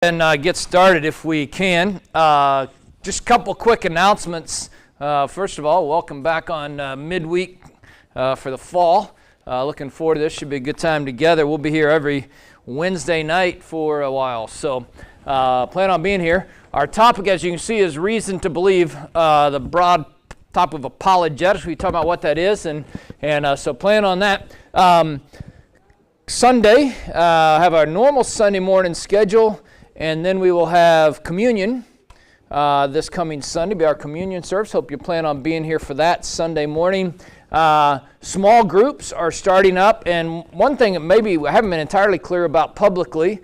And get started if we can. Just a couple quick announcements. First of all, welcome back on midweek for the fall. Looking forward to this. Should be a good time together. We'll be here every Wednesday night for a while. So plan on being here. Our topic, as you can see, is reason to believe, the broad topic of apologetics. We talk about what that is, and so plan on that. Sunday, have our normal Sunday morning schedule. And then we will have communion this coming Sunday, be our communion service. Hope you plan on being here for that Sunday morning. Small groups are starting up, and one thing that maybe I haven't been entirely clear about publicly,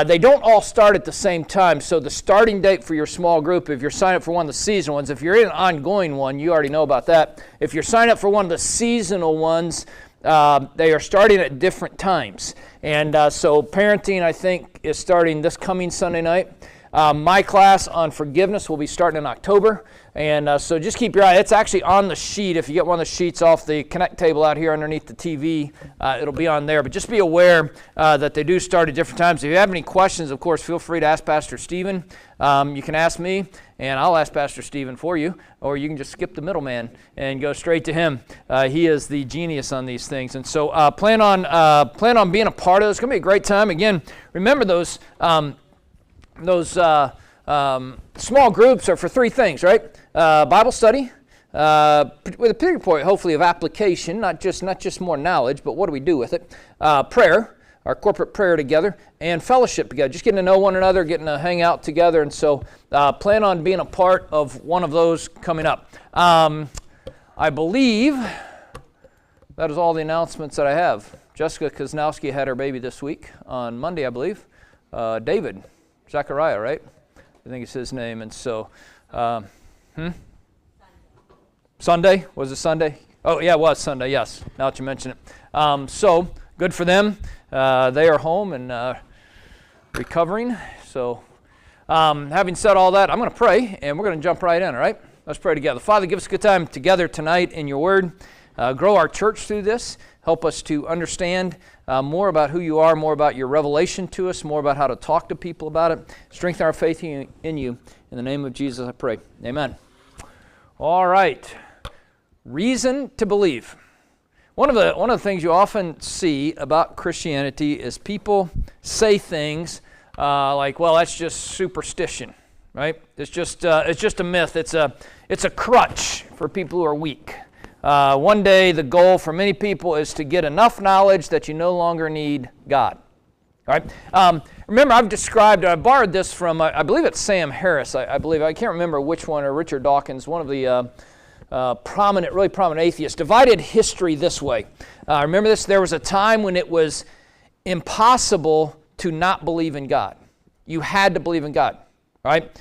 they don't all start at the same time. So the starting date for your small group, if you're signed up for one of the seasonal ones, if you're in an ongoing one, you already know about that. If you're signed up for one of the seasonal ones, they are starting at different times. And so parenting, I think, is starting this coming Sunday night. My class on forgiveness will be starting in October. And so just keep your eye. It's actually on the sheet. If you get one of the sheets off the Connect table out here underneath the TV, it'll be on there. But just be aware that they do start at different times. If you have any questions, of course, feel free to ask Pastor Stephen. You can ask me, and I'll ask Pastor Stephen for you. Or you can just skip the middleman and go straight to him. He is the genius on these things. And so plan on being a part of this. It's going to be a great time. Again, remember those small groups are for three things, right? Bible study, with a particular point, hopefully, of application, not just more knowledge, but what do we do with it? Prayer, our corporate prayer together, and fellowship together, just getting to know one another, getting to hang out together, and so plan on being a part of one of those coming up. I believe that is all the announcements that I have. Jessica Koznowski had her baby this week on Monday, I believe. David Zechariah, right? I think it's his name. And so, Sunday? Was it Sunday? Oh, yeah, it was Sunday, yes, now that you mention it. So, good for them. They are home and recovering. So, having said all that, I'm going to pray, and we're going to jump right in, all right? Let's pray together. Father, give us a good time together tonight in your word. Grow our church through this. Help us to understand more about who you are, more about your revelation to us, more about how to talk to people about it. Strengthen our faith in you. In the name of Jesus, I pray. Amen. All right. Reason to believe. One of the things you often see about Christianity is people say things like, "Well, that's just superstition," right? It's just a myth. It's a crutch for people who are weak. One day, the goal for many people is to get enough knowledge that you no longer need God. All right. Remember, I borrowed this from, I believe it's Sam Harris. I can't remember which one, or Richard Dawkins, one of the really prominent atheists. Divided history this way. Remember this? There was a time when it was impossible to not believe in God. You had to believe in God, right?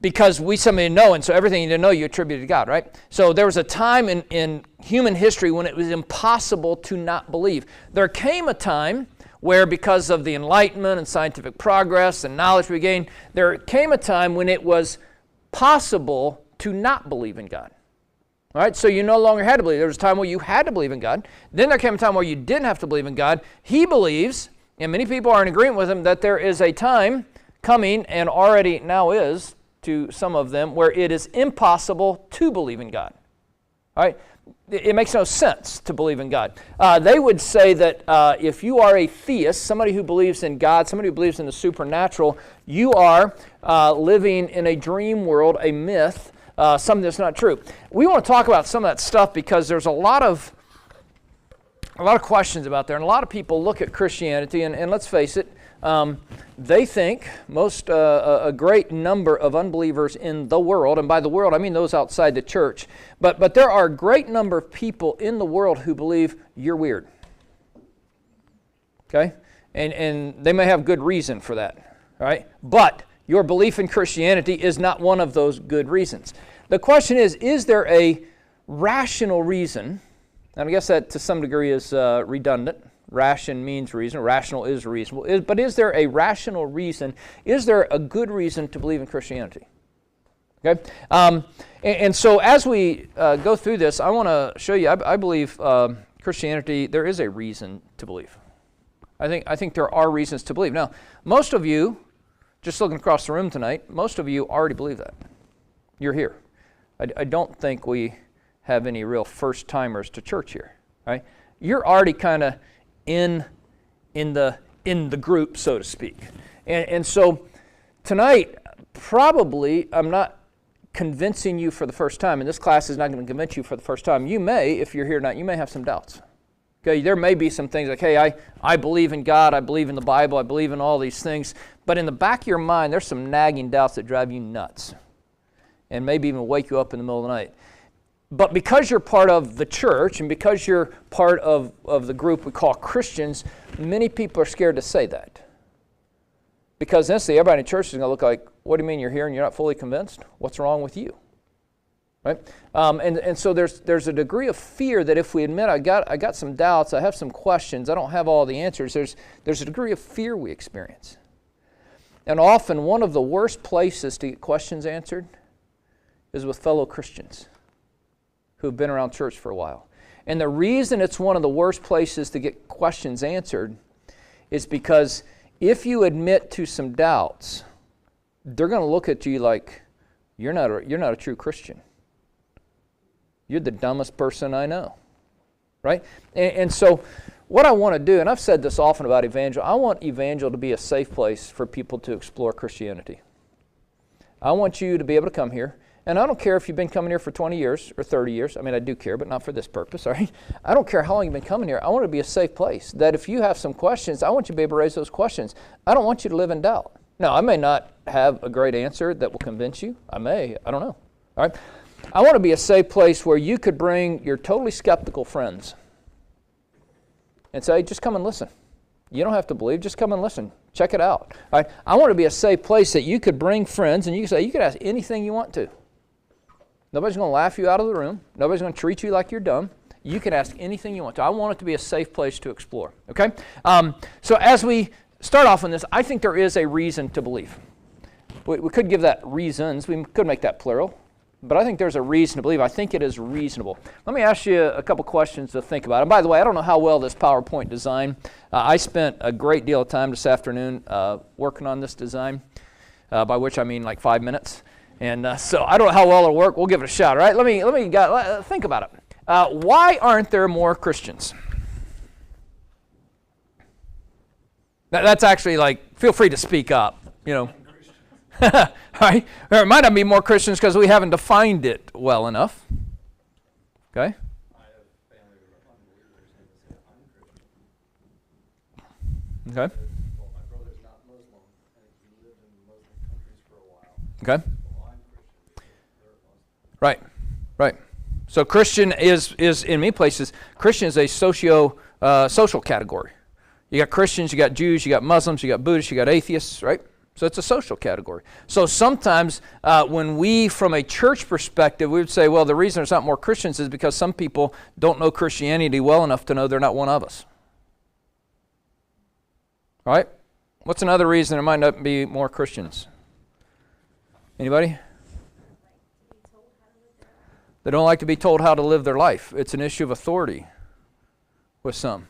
Because we somebody know, and so everything you didn't know you attributed to God, right? So there was a time in human history when it was impossible to not believe. There came a time where, because of the Enlightenment and scientific progress and knowledge we gained, there came a time when it was possible to not believe in God. All right, so you no longer had to believe. There was a time where you had to believe in God. Then there came a time where you didn't have to believe in God. He believes, and many people are in agreement with him, that there is a time coming, and already now is, to some of them, where it is impossible to believe in God. All right? It makes no sense to believe in God. They would say that if you are a theist, somebody who believes in God, somebody who believes in the supernatural, you are living in a dream world, a myth, something that's not true. We want to talk about some of that stuff because there's a lot of questions about there, and a lot of people look at Christianity, and let's face it, they think a great number of unbelievers in the world, and by the world I mean those outside the church, but there are a great number of people in the world who believe you're weird. Okay? And they may have good reason for that, all right? But your belief in Christianity is not one of those good reasons. The question is there a rational reason, and I guess that to some degree is redundant. Ration means reason. Rational is reasonable. But is there a rational reason? Is there a good reason to believe in Christianity? Okay? And so as we go through this, I want to show you, I believe Christianity, there is a reason to believe. I think there are reasons to believe. Now, most of you just looking across the room tonight, most of you already believe that. You're here. I don't think we have any real first-timers to church here, right? You're already kind of in the group, so to speak. And so tonight, probably, I'm not convincing you for the first time, and this class is not going to convince you for the first time. You may, if you're here tonight, you may have some doubts. Okay, there may be some things like, hey, I believe in God, I believe in the Bible, I believe in all these things, but in the back of your mind, there's some nagging doubts that drive you nuts and maybe even wake you up in the middle of the night. But because you're part of the church and because you're part of the group we call Christians, many people are scared to say that. Because instantly, everybody in church is going to look like, what do you mean you're here and you're not fully convinced? What's wrong with you? Right? And so there's a degree of fear that if we admit I got some doubts, I have some questions, I don't have all the answers, there's a degree of fear we experience. And often one of the worst places to get questions answered is with fellow Christians who've been around church for a while. And the reason it's one of the worst places to get questions answered is because if you admit to some doubts, they're going to look at you like, you're not a true Christian. You're the dumbest person I know, right? And so what I want to do, and I've said this often about Evangel, I want Evangel to be a safe place for people to explore Christianity. I want you to be able to come here, and I don't care if you've been coming here for 20 years or 30 years. I mean, I do care, but not for this purpose, all right? I don't care how long you've been coming here. I want it to be a safe place, that if you have some questions, I want you to be able to raise those questions. I don't want you to live in doubt. Now, I may not have a great answer that will convince you. I don't know, all right? I want to be a safe place where you could bring your totally skeptical friends and say, just come and listen. You don't have to believe, just come and listen. Check it out. All right? I want to be a safe place that you could bring friends and you can say, you can ask anything you want to. Nobody's going to laugh you out of the room. Nobody's going to treat you like you're dumb. You can ask anything you want to. I want it to be a safe place to explore. Okay? So as we start off on this, I think there is a reason to believe. We could give that reasons. We could make that plural. But I think there's a reason to believe. I think it is reasonable. Let me ask you a couple questions to think about. And by the way, I don't know how well this PowerPoint design. I spent a great deal of time this afternoon working on this design, by which I mean like 5 minutes. And so I don't know how well it'll work. We'll give it a shot, all right? Let me think about it. Why aren't there more Christians? That's actually like, feel free to speak up, you know. Right? Or it might not be more Christians because we haven't defined it well enough. Okay? I have family unbelievers and say I'm Christian. Okay. Well, my brother's not Muslim, and he lived in Muslim countries for a while. Okay. Well, I'm Christian. They're Muslim. Right. So Christian is in many places, Christian is a social category. You got Christians, you got Jews, you got Muslims, you got Buddhists, you got atheists, right? So it's a social category. So sometimes when we, from a church perspective, we would say, well, the reason there's not more Christians is because some people don't know Christianity well enough to know they're not one of us. All right? What's another reason there might not be more Christians? Anybody? They don't like to be told how to live their life. It's an issue of authority with some.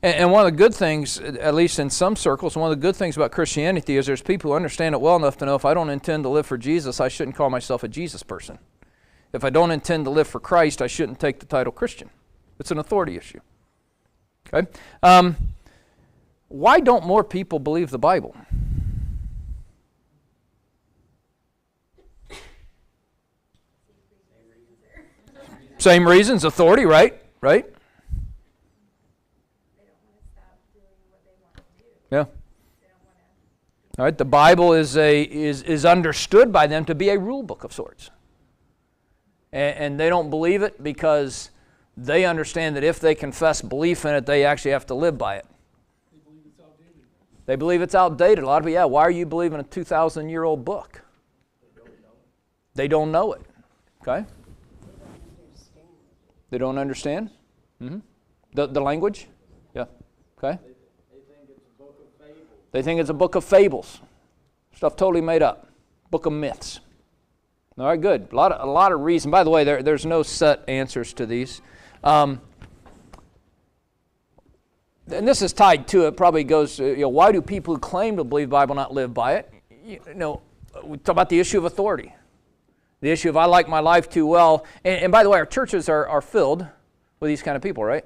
And one of the good things, at least in some circles, one of the good things about Christianity is there's people who understand it well enough to know if I don't intend to live for Jesus, I shouldn't call myself a Jesus person. If I don't intend to live for Christ, I shouldn't take the title Christian. It's an authority issue. Okay? Why don't more people believe the Bible? Same reasons, authority, right? Right? Yeah. All right. The Bible is understood by them to be a rule book of sorts, and they don't believe it because they understand that if they confess belief in it, they actually have to live by it. They believe it's outdated. They believe it's outdated. A lot of people, yeah. Why are you believing a 2,000-year-old book? They don't know it. Okay. They don't understand. Mm-hmm. The language. Yeah. Okay. They think it's a book of fables. Stuff totally made up. Book of myths. All right, good. A lot of reason. By the way, there's no set answers to these. And this is tied to it. Probably goes, why do people who claim to believe the Bible not live by it? we talk about the issue of authority. The issue of I like my life too well. And by the way, our churches are filled with these kind of people, right?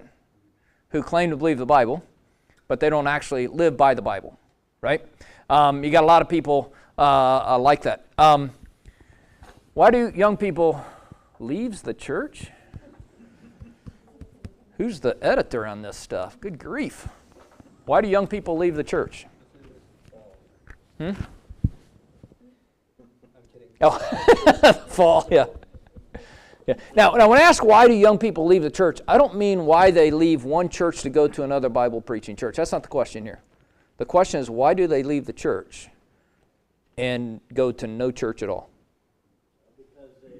Who claim to believe the Bible, but they don't actually live by the Bible, right? You got a lot of people like that. Why do young people leave the church? Who's the editor on this stuff? Good grief. Why do young people leave the church? I'm kidding. Oh, fall, yeah. Now, when I ask why do young people leave the church, I don't mean why they leave one church to go to another Bible preaching church. That's not the question here. The question is, why do they leave the church and go to no church at all? Because they've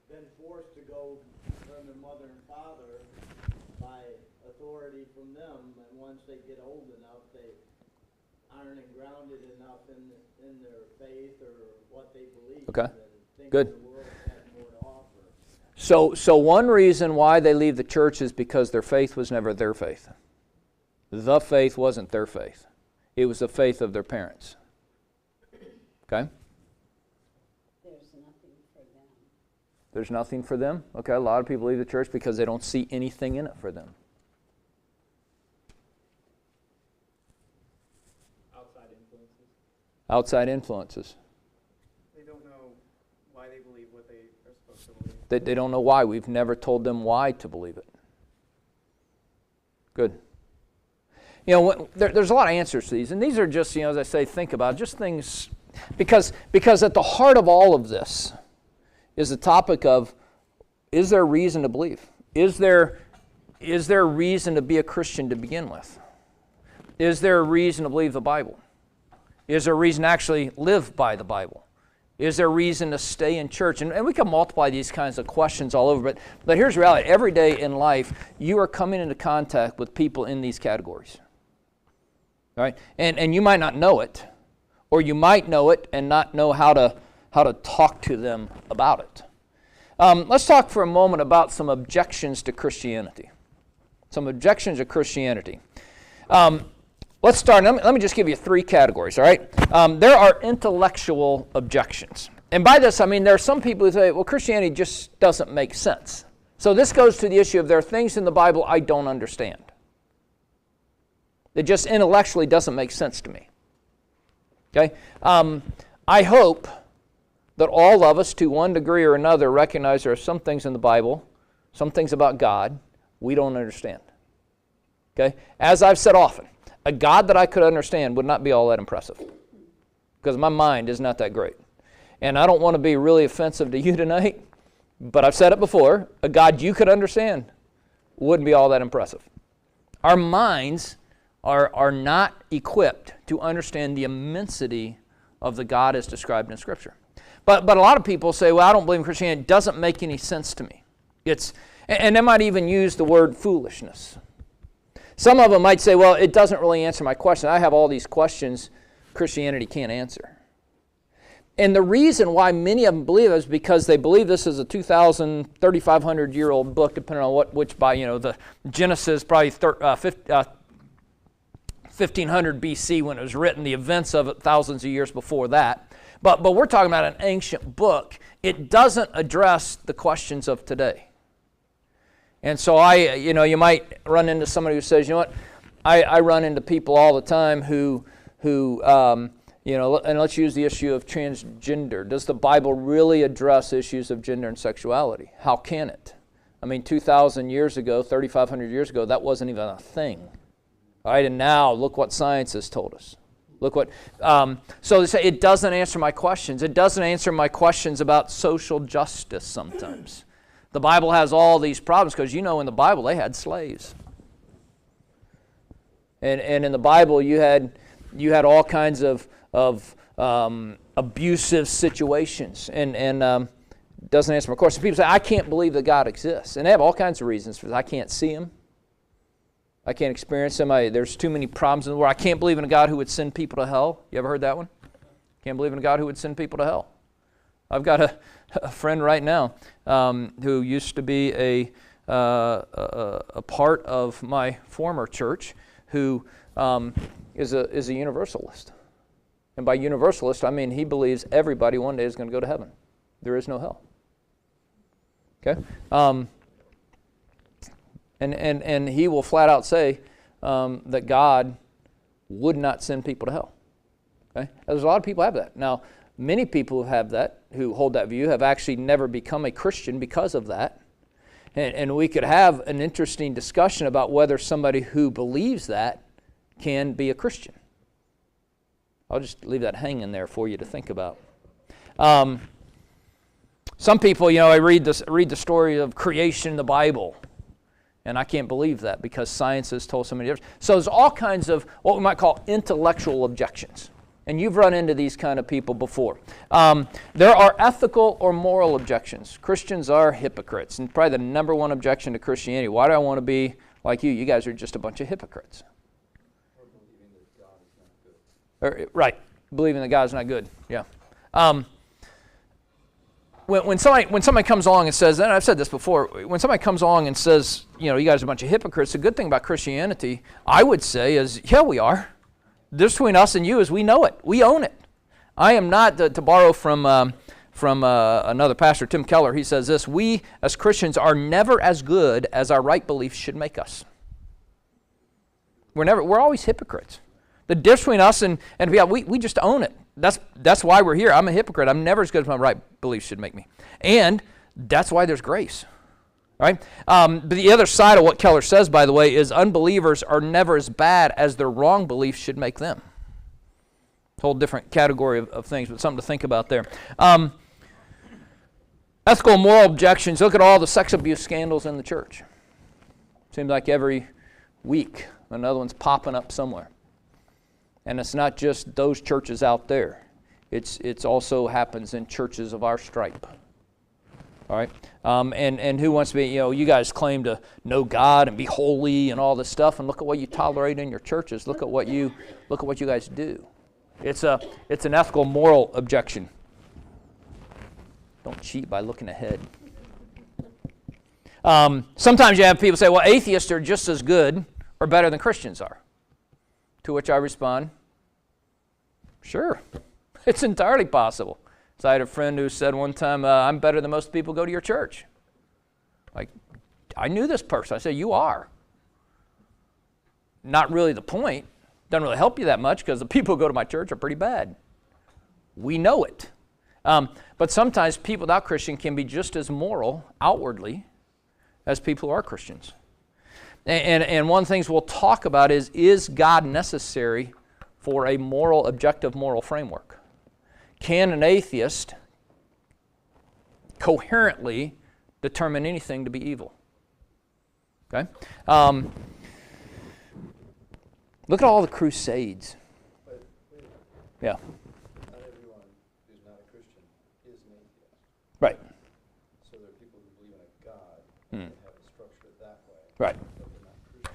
been forced to go from their mother and father by authority from them, and once they get old enough, they aren't grounded enough in their faith or what they believe. Okay, and think good. The world has more to offer. So one reason why they leave the church is because their faith was never their faith. The faith wasn't their faith. It was the faith of their parents. Okay? There's nothing for them. There's nothing for them? Okay, a lot of people leave the church because they don't see anything in it for them. Outside influences. Outside influences. They don't know why they believe what they are supposed to believe. They don't know why. We've never told them why to believe it. Good. There's a lot of answers to these, and these are just, as I say, think about it, just things, because at the heart of all of this is the topic of, is there reason to believe? Is there reason to be a Christian to begin with? Is there a reason to believe the Bible? Is there a reason to actually live by the Bible? Is there a reason to stay in church? And we can multiply these kinds of questions all over, but here's the reality. Every day in life, you are coming into contact with people in these categories. Right? And you might not know it, or you might know it and not know how to talk to them about it. Let's talk for a moment about some objections to Christianity. Some objections to Christianity. Let's start. Let me just give you 3 categories, all right? There are intellectual objections. And by this, I mean there are some people who say, well, Christianity just doesn't make sense. So this goes to the issue of there are things in the Bible I don't understand. It just intellectually doesn't make sense to me. Okay? I hope that all of us, to one degree or another, recognize there are some things in the Bible, some things about God, we don't understand. Okay? As I've said often, a God that I could understand would not be all that impressive, because my mind is not that great. And I don't want to be really offensive to you tonight, but I've said it before, a God you could understand wouldn't be all that impressive. Our minds are not equipped to understand the immensity of the God as described in Scripture. But a lot of people say, well, I don't believe in Christianity. It doesn't make any sense to me. And they might even use the word foolishness. Some of them might say, well, it doesn't really answer my question. I have all these questions Christianity can't answer. And the reason why many of them believe it is because they believe this is a 2,000, 3,500-year-old book, depending on which by, the Genesis, probably 1500 BC when it was written, the events of it thousands of years before that. But we're talking about an ancient book. It doesn't address the questions of today. And so you might run into somebody who says, you know what, I run into people all the time who and let's use the issue of transgender. Does the Bible really address issues of gender and sexuality? How can it? I mean, 2,000 years ago, 3,500 years ago, that wasn't even a thing. All right, and now look what science has told us. Look what, so they say it doesn't answer my questions. It doesn't answer my questions about social justice sometimes. The Bible has all these problems because in the Bible they had slaves. And in the Bible you had all kinds of abusive situations. And doesn't answer my question. People say, I can't believe that God exists. And they have all kinds of reasons for this. I can't see Him. I can't experience Him. There's too many problems in the world. I can't believe in a God who would send people to hell. You ever heard that one? Can't believe in a God who would send people to hell. I've got a friend right now who used to be a part of my former church who is a universalist. And by universalist, I mean he believes everybody one day is going to go to heaven. There is no hell. Okay? And he will flat out say that God would not send people to hell. Okay? There's a lot of people who have that. Now, many people who have that, who hold that view, have actually never become a Christian because of that. And we could have an interesting discussion about whether somebody who believes that can be a Christian. I'll just leave that hanging there for you to think about. Some people, I read the story of creation in the Bible, and I can't believe that because science has told so many different. So there's all kinds of what we might call intellectual objections. And you've run into these kind of people before. There are ethical or moral objections. Christians are hypocrites. And probably the number one objection to Christianity, why do I want to be like you? You guys are just a bunch of hypocrites. Or believing that God is not good. Right, believing that God is not good, yeah. When somebody comes along and says, and I've said this before, when somebody comes along and says, you guys are a bunch of hypocrites, the good thing about Christianity, I would say is, yeah, we are. The difference between us and you is we know it. We own it. I am not, to borrow from another pastor, Tim Keller, he says this, we as Christians are never as good as our right beliefs should make us. We're always hypocrites. The difference between us and yeah, we just own it. That's why we're here. I'm a hypocrite. I'm never as good as my right beliefs should make me. And that's why there's grace. Right? But the other side of what Keller says, by the way, is unbelievers are never as bad as their wrong beliefs should make them. Whole different category of things, but something to think about there. Ethical and moral objections. Look at all the sex abuse scandals in the church. Seems like every week another one's popping up somewhere. And it's not just those churches out there. It's also happens in churches of our stripe. All right, and who wants to be? You guys claim to know God and be holy and all this stuff, and look at what you tolerate in your churches. Look at what you guys do. It's an ethical, moral objection. Don't cheat by looking ahead. Sometimes you have people say, "Well, atheists are just as good or better than Christians are." To which I respond, "Sure, it's entirely possible." So I had a friend who said one time, I'm better than most people who go to your church. Like, I knew this person. I said, you are. Not really the point. Doesn't really help you that much because the people who go to my church are pretty bad. We know it. But sometimes people without Christian can be just as moral outwardly as people who are Christians. And one of the things we'll talk about is God necessary for a moral, objective moral framework? Can an atheist coherently determine anything to be evil? Okay? Look at all the crusades. Yeah. Not everyone who's not a Christian is an atheist. Right. So there are people who believe in a God and have it structured that way. Right. But they're not Christians.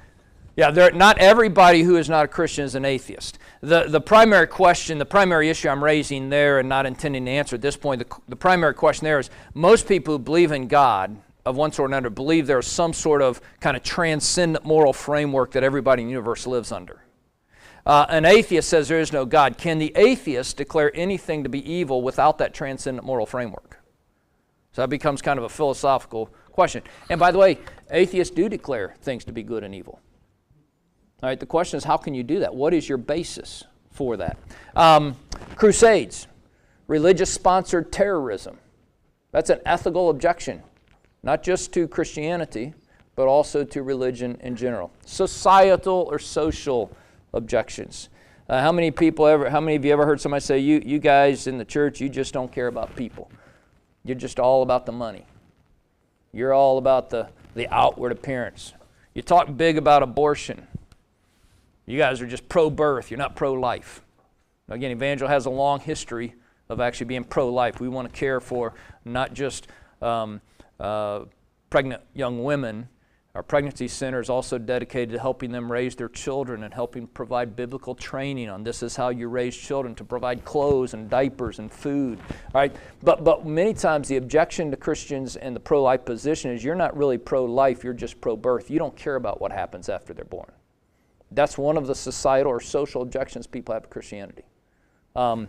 Yeah, not everybody who is not a Christian is an atheist. The primary question, the primary issue I'm raising there and not intending to answer at this point, the primary question there is most people who believe in God of one sort or another believe there is some sort of kind of transcendent moral framework that everybody in the universe lives under. An atheist says there is no God. Can the atheist declare anything to be evil without that transcendent moral framework? So that becomes kind of a philosophical question. And by the way, atheists do declare things to be good and evil. All right, the question is, how can you do that? What is your basis for that? Crusades, religious-sponsored terrorism. That's an ethical objection, not just to Christianity, but also to religion in general. Societal or social objections. How many of you ever heard somebody say, you guys in the church, you just don't care about people. You're just all about the money. You're all about the outward appearance. You talk big about abortion. You guys are just pro-birth. You're not pro-life. Again, Evangel has a long history of actually being pro-life. We want to care for not just pregnant young women. Our pregnancy center is also dedicated to helping them raise their children and helping provide biblical training on this is how you raise children, to provide clothes and diapers and food. All right? But many times the objection to Christians and the pro-life position is you're not really pro-life, you're just pro-birth. You don't care about what happens after they're born. That's one of the societal or social objections people have to Christianity. What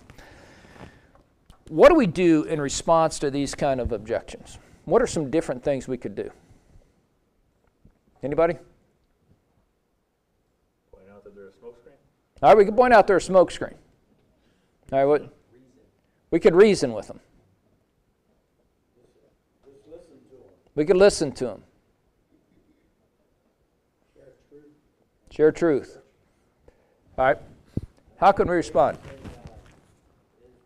do we do in response to these kind of objections? What are some different things we could do? Anybody? Point out that they're a smoke screen. All right, we could point out they're a smoke screen. All right, what? We could reason with them. Just listen to them. We could listen to them. Share truth. All right. How can we respond? Is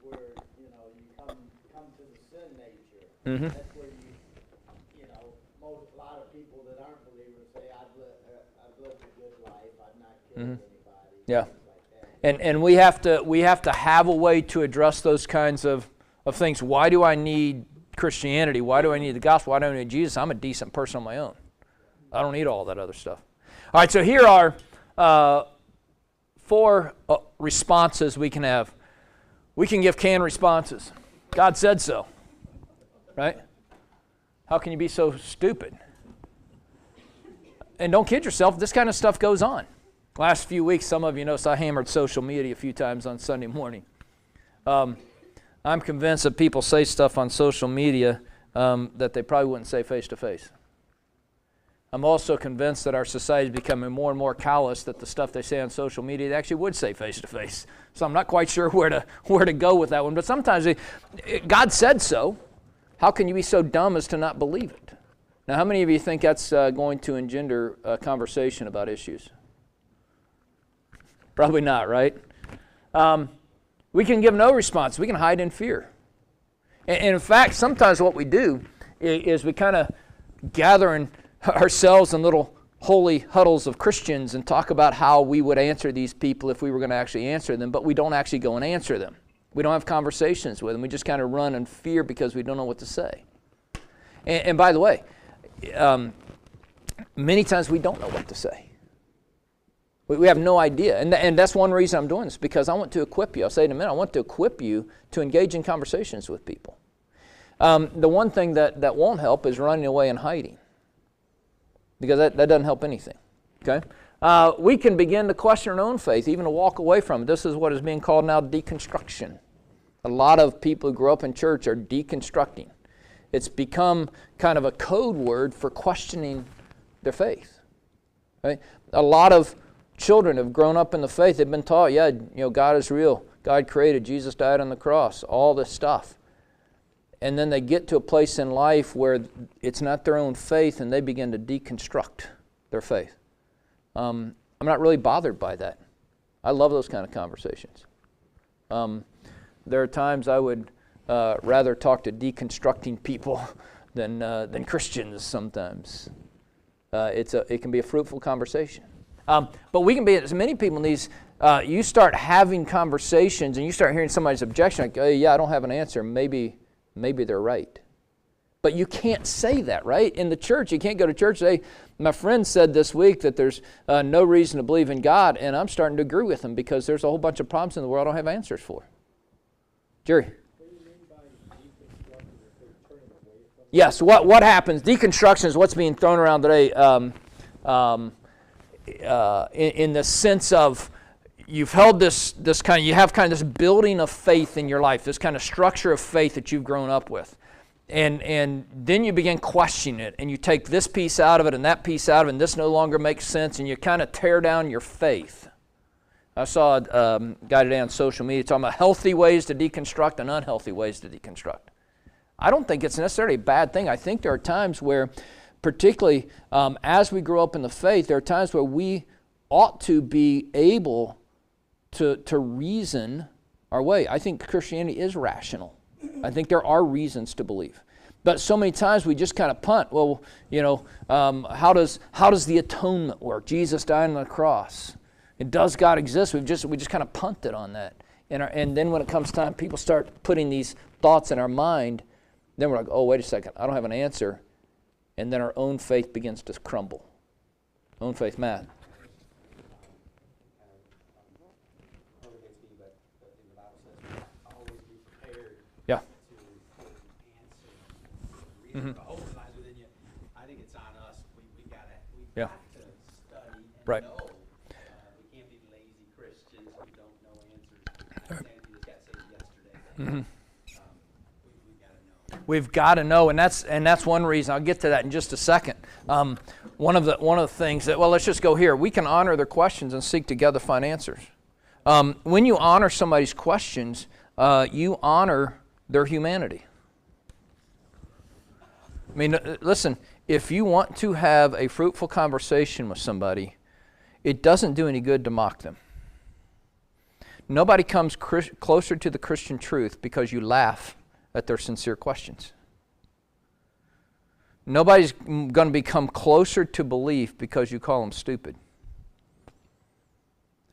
where, you come to the sin nature. Mm-hmm. That's where a lot of people that aren't believers say, I've lived a good life, I've not killed anybody. Yeah. Things like that. And we have to have a way to address those kinds of things. Why do I need Christianity? Why do I need the gospel? Why do I need Jesus? I'm a decent person on my own. I don't need all that other stuff. All right, so here are 4 responses we can have. We can give canned responses. God said so. Right? How can you be so stupid? And don't kid yourself, this kind of stuff goes on. Last few weeks, some of you noticed I hammered social media a few times on Sunday morning. I'm convinced that people say stuff on social media that they probably wouldn't say face to face. I'm also convinced that our society is becoming more and more callous that the stuff they say on social media they actually would say face to face. So I'm not quite sure where to go with that one. But sometimes God said so. How can you be so dumb as to not believe it? Now, how many of you think that's going to engender a conversation about issues? Probably not, right? We can give no response. We can hide in fear. And in fact, sometimes what we do is we kind of gather ourselves in little holy huddles of Christians and talk about how we would answer these people if we were going to actually answer them, but we don't actually go and answer them. We don't have conversations with them. We just kind of run in fear because we don't know what to say. And by the way, many times we don't know what to say. We have no idea. And that's one reason I'm doing this, because I want to equip you. I'll say in a minute, I want to equip you to engage in conversations with people. The one thing that won't help is running away and hiding, because that doesn't help anything. Okay? We can begin to question our own faith, even to walk away from it. This is what is being called now deconstruction. A lot of people who grow up in church are deconstructing. It's become kind of a code word for questioning their faith. Right? A lot of children have grown up in the faith. They've been taught, God is real. God created. Jesus died on the cross. All this stuff. And then they get to a place in life where it's not their own faith, and they begin to deconstruct their faith. I'm not really bothered by that. I love those kind of conversations. There are times I would rather talk to deconstructing people than Christians sometimes. It can be a fruitful conversation. But we can be, as many people in these, you start having conversations and you start hearing somebody's objection, like, oh, yeah, I don't have an answer. Maybe they're right. But you can't say that, right? In the church, you can't go to church and say, my friend said this week that there's no reason to believe in God, and I'm starting to agree with him because there's a whole bunch of problems in the world I don't have answers for. Jerry? What do you mean by deconstruction if they're turning away from Yes, what happens? Deconstruction is what's being thrown around today in the sense of you've held this kind of, you have kind of this building of faith in your life, this kind of structure of faith that you've grown up with. And then you begin questioning it, and you take this piece out of it and that piece out of it, and this no longer makes sense, and you kind of tear down your faith. I saw a guy today on social media talking about healthy ways to deconstruct and unhealthy ways to deconstruct. I don't think it's necessarily a bad thing. I think there are times where, particularly as we grow up in the faith, there are times where we ought to be able to reason our way. I think Christianity is rational. I think there are reasons to believe. But so many times we just kind of punt. Well, how does the atonement work? Jesus died on the cross. And does God exist? We just kind of punted on that. And then when it comes time, people start putting these thoughts in our mind. Then we're like, oh, wait a second, I don't have an answer. And then our own faith begins to crumble. Own faith, Matt. Yeah. Mm-hmm. Within you. I think it's on us. We've got Yeah. to study and Right. know. We can't be lazy Christians who don't know answers. Right. This guy Mm-hmm. We gotta know. We've got to know, and that's one reason. I'll get to that in just a second. One of the things that, well, let's just go here. We can honor their questions and seek together to find answers. When you honor somebody's questions, you honor their humanity. I mean, listen, if you want to have a fruitful conversation with somebody, it doesn't do any good to mock them. Nobody comes closer to the Christian truth because you laugh at their sincere questions. Nobody's going to become closer to belief because you call them stupid.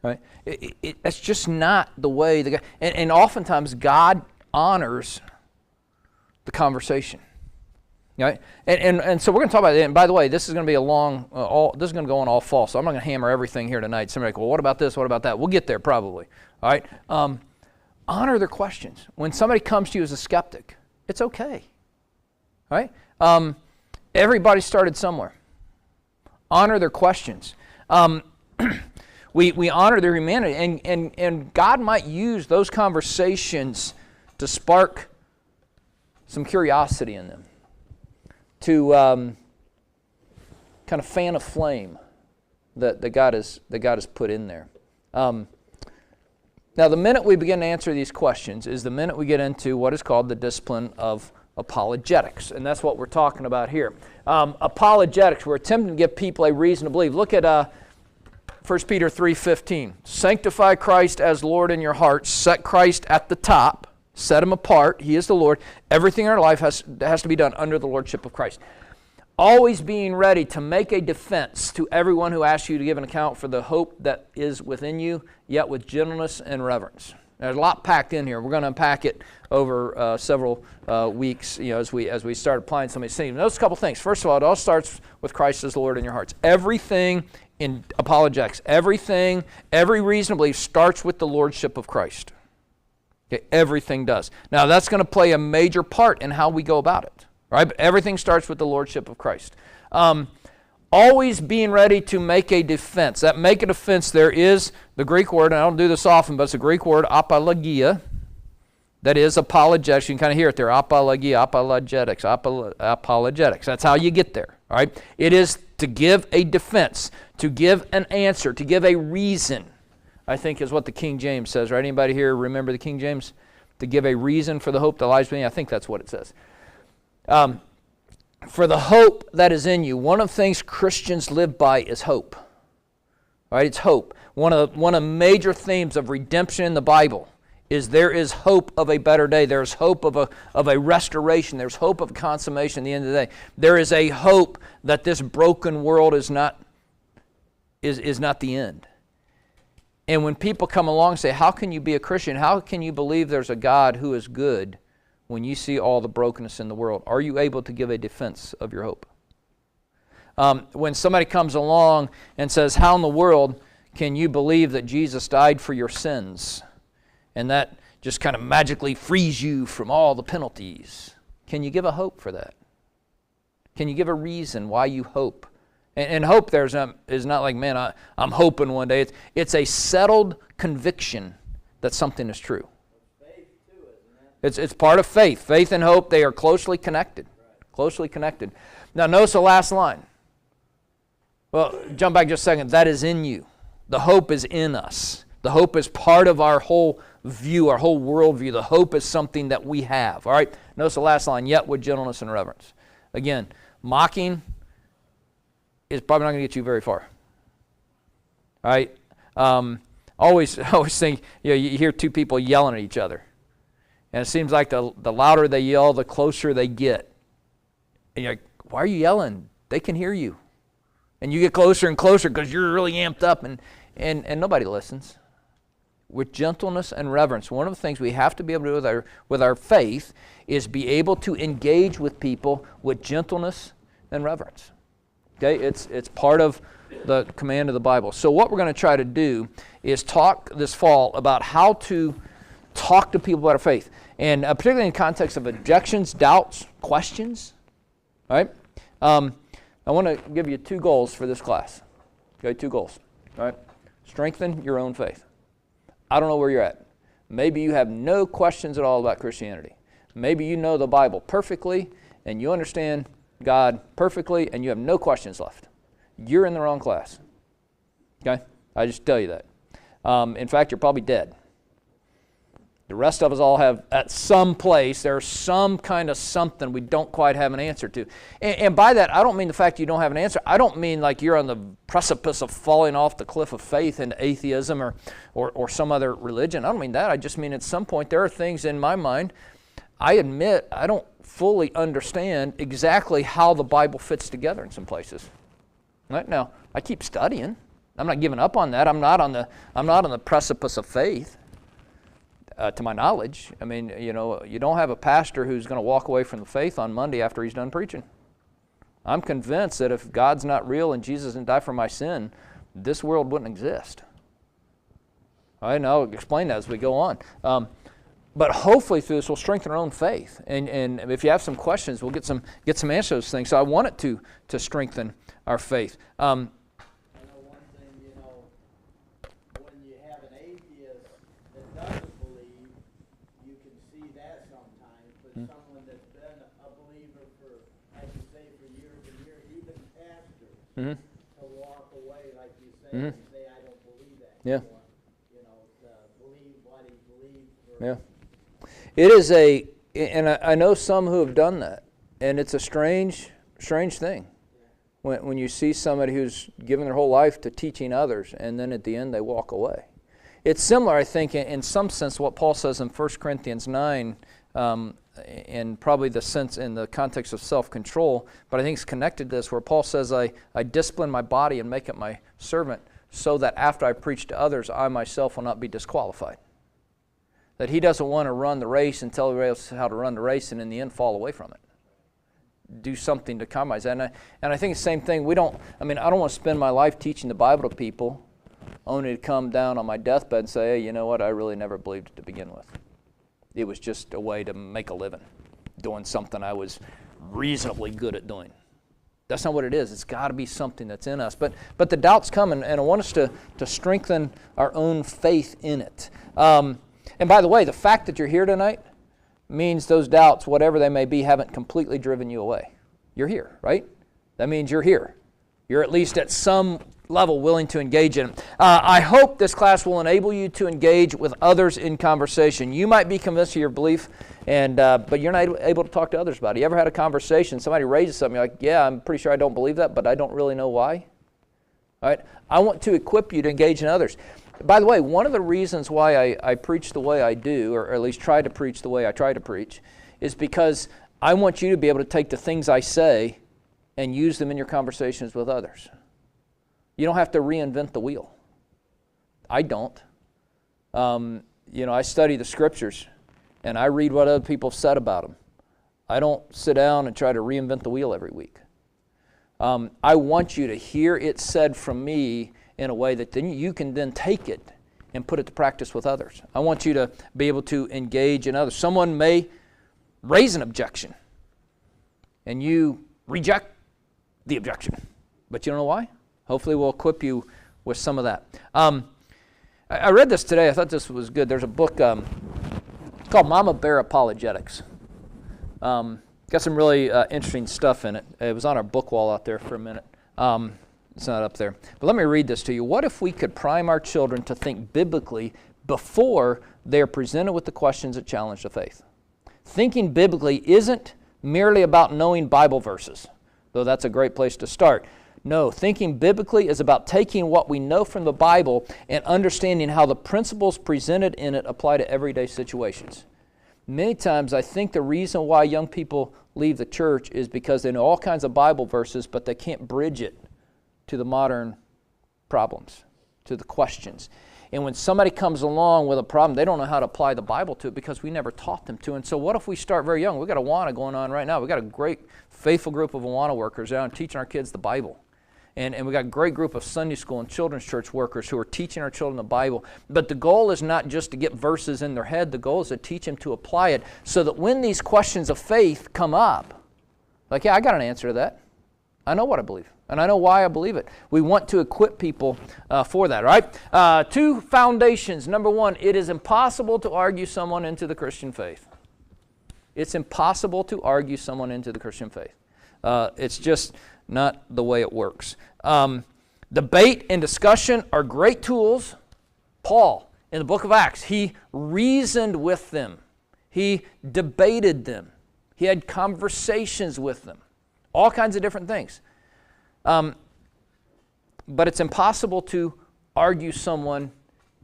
Right? That's just not the way. And oftentimes God honors the conversation. Right? And so we're going to talk about it. And by the way, this is going to be this is going to go on all fall. So I'm not going to hammer everything here tonight. Somebody well, what about this? What about that? We'll get there probably. All right? Honor their questions. When somebody comes to you as a skeptic, it's okay. All right? Everybody started somewhere. Honor their questions. We honor their humanity, and God might use those conversations to spark some curiosity in them, to kind of fan a flame that God has put in there. Now, the minute we begin to answer these questions is the minute we get into what is called the discipline of apologetics, and that's what we're talking about here. Apologetics, we're attempting to give people a reason to believe. Look at 1 Peter 3:15. Sanctify Christ as Lord in your hearts. Set Christ at the top. Set Him apart. He is the Lord. Everything in our life has to be done under the Lordship of Christ. Always being ready to make a defense to everyone who asks you to give an account for the hope that is within you, yet with gentleness and reverence. There's a lot packed in here. We're going to unpack it over several weeks, as we start applying some of these things. Notice a couple things. First of all, it all starts with Christ as the Lord in your hearts. Everything in apologetics, every reason to believe starts with the Lordship of Christ. Okay, everything does. Now, that's going to play a major part in how we go about it. Right? But everything starts with the Lordship of Christ. Always being ready to make a defense. That make a defense, there is the Greek word, and I don't do this often, but it's a Greek word, apologia. That is apologetics. You can kind of hear it there. Apologia, apologetics, apologetics. That's how you get there. All right? It is to give a defense, to give an answer, to give a reason, I think is what the King James says. Right? Anybody here remember the King James? To give a reason for the hope that lies within you. I think that's what it says. For the hope that is in you. One of the things Christians live by is hope. All right, it's hope. One of the major themes of redemption in the Bible is there is hope of a better day. There's hope of a restoration. There's hope of consummation at the end of the day. There is a hope that this broken world is not the end. And when people come along and say, how can you be a Christian? How can you believe there's a God who is good when you see all the brokenness in the world? Are you able to give a defense of your hope? When somebody comes along and says, how in the world can you believe that Jesus died for your sins and that just kind of magically frees you from all the penalties? Can you give a hope for that? Can you give a reason why you hope? And hope there is not like, man, I'm hoping one day. It's a settled conviction that something is true. It's part of faith. Faith and hope, they are closely connected. Closely connected. Now notice the last line. Well, jump back just a second. That is in you. The hope is in us. The hope is part of our whole view, our whole worldview. The hope is something that we have. All right? Notice the last line. Yet with gentleness and reverence. Again, mocking is probably not going to get you very far. All right? Always think, you hear two people yelling at each other. And it seems like the louder they yell, the closer they get. And you're like, why are you yelling? They can hear you. And you get closer and closer because you're really amped up and nobody listens. With gentleness and reverence, one of the things we have to be able to do with our faith is be able to engage with people with gentleness and reverence. Okay, it's part of the command of the Bible. So what we're going to try to do is talk this fall about how to talk to people about our faith. And particularly in the context of objections, doubts, questions. All right? I want to give you 2 goals for this class. Okay, 2 goals. All right? Strengthen your own faith. I don't know where you're at. Maybe you have no questions at all about Christianity. Maybe you know the Bible perfectly and you understand God perfectly and you have no questions left. You're in the wrong class. Okay? I just tell you that. In fact, you're probably dead. The rest of us all have, at some place, there's some kind of something we don't quite have an answer to. And by that, I don't mean the fact you don't have an answer. I don't mean like you're on the precipice of falling off the cliff of faith into atheism or some other religion. I don't mean that. I just mean at some point there are things in my mind, I admit I don't fully understand exactly how the Bible fits together in some places. Right? Now, I keep studying. I'm not giving up on that. I'm not on the precipice of faith. To my knowledge. I mean, you don't have a pastor who's going to walk away from the faith on Monday after he's done preaching. I'm convinced that if God's not real and Jesus didn't die for my sin, this world wouldn't exist. All right, and I'll explain that as we go on. But hopefully through this we'll strengthen our own faith. And if you have some questions, we'll get some answers to those things. So I want it to strengthen our faith. I know one thing, when you have an atheist that doesn't believe, you can see that sometimes. But someone that's been a believer for, as you say, for years and years, even pastors, to walk away, like you say, and say, I don't believe that anymore. To believe what he believed for. Yeah. It is and I know some who have done that, and it's a strange thing. When you see somebody who's given their whole life to teaching others, and then at the end they walk away. It's similar, I think, in some sense to what Paul says in 1 Corinthians 9, and probably the sense in the context of self-control, but I think it's connected to this, where Paul says, I discipline my body and make it my servant, so that after I preach to others, I myself will not be disqualified. That he doesn't want to run the race and tell everybody else how to run the race and in the end fall away from it. Do something to compromise that. And I think it's the same thing. I don't want to spend my life teaching the Bible to people only to come down on my deathbed and say, hey, you know what, I really never believed it to begin with. It was just a way to make a living, doing something I was reasonably good at doing. That's not what it is. It's got to be something that's in us. But the doubts come, and I want us to strengthen our own faith in it. And by the way, the fact that you're here tonight means those doubts, whatever they may be, haven't completely driven you away. You're here, right? That means you're here. You're at least at some level willing to engage in it. I hope this class will enable you to engage with others in conversation. You might be convinced of your belief, but you're not able to talk to others about it. You ever had a conversation, somebody raises something, you're like, yeah, I'm pretty sure I don't believe that, but I don't really know why. All right? I want to equip you to engage in others. By the way, one of the reasons why I preach the way I do, or at least try to preach the way I try to preach, is because I want you to be able to take the things I say and use them in your conversations with others. You don't have to reinvent the wheel. I don't. I study the Scriptures, and I read what other people have said about them. I don't sit down and try to reinvent the wheel every week. I want you to hear it said from me in a way that then you can then take it and put it to practice with others. I want you to be able to engage in others. Someone may raise an objection, and you reject the objection. But you don't know why? Hopefully we'll equip you with some of that. I read this today. I thought this was good. There's a book called Mama Bear Apologetics. Got some really interesting stuff in it. It was on our book wall out there for a minute. It's not up there. But let me read this to you. What if we could prime our children to think biblically before they are presented with the questions that challenge the faith? Thinking biblically isn't merely about knowing Bible verses, though that's a great place to start. No, thinking biblically is about taking what we know from the Bible and understanding how the principles presented in it apply to everyday situations. Many times I think the reason why young people leave the church is because they know all kinds of Bible verses, but they can't bridge it to the modern problems, to the questions. And when somebody comes along with a problem, they don't know how to apply the Bible to it because we never taught them to. And so what if we start very young? We've got Awana going on right now. We've got a great, faithful group of Awana workers out teaching our kids the Bible. And we've got a great group of Sunday school and children's church workers who are teaching our children the Bible. But the goal is not just to get verses in their head. The goal is to teach them to apply it so that when these questions of faith come up, like, yeah, I got an answer to that. I know what I believe, and I know why I believe it. We want to equip people for that, right? 2 foundations. Number 1, it is impossible to argue someone into the Christian faith. It's impossible to argue someone into the Christian faith. It's just not the way it works. Debate and discussion are great tools. Paul, in the book of Acts, he reasoned with them. He debated them. He had conversations with them. All kinds of different things. But it's impossible to argue someone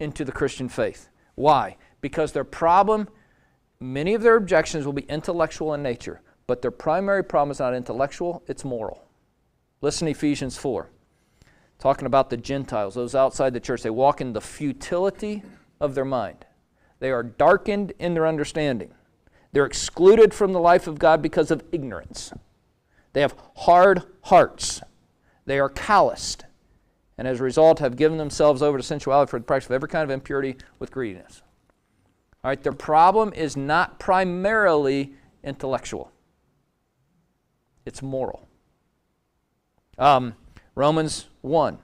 into the Christian faith. Why? Because their problem, many of their objections will be intellectual in nature, but their primary problem is not intellectual, it's moral. Listen to Ephesians 4. Talking about the Gentiles, those outside the church, they walk in the futility of their mind. They are darkened in their understanding. They're excluded from the life of God because of ignorance. They have hard hearts. They are calloused, and as a result have given themselves over to sensuality for the practice of every kind of impurity with greediness. All right, their problem is not primarily intellectual. It's moral. Romans 1.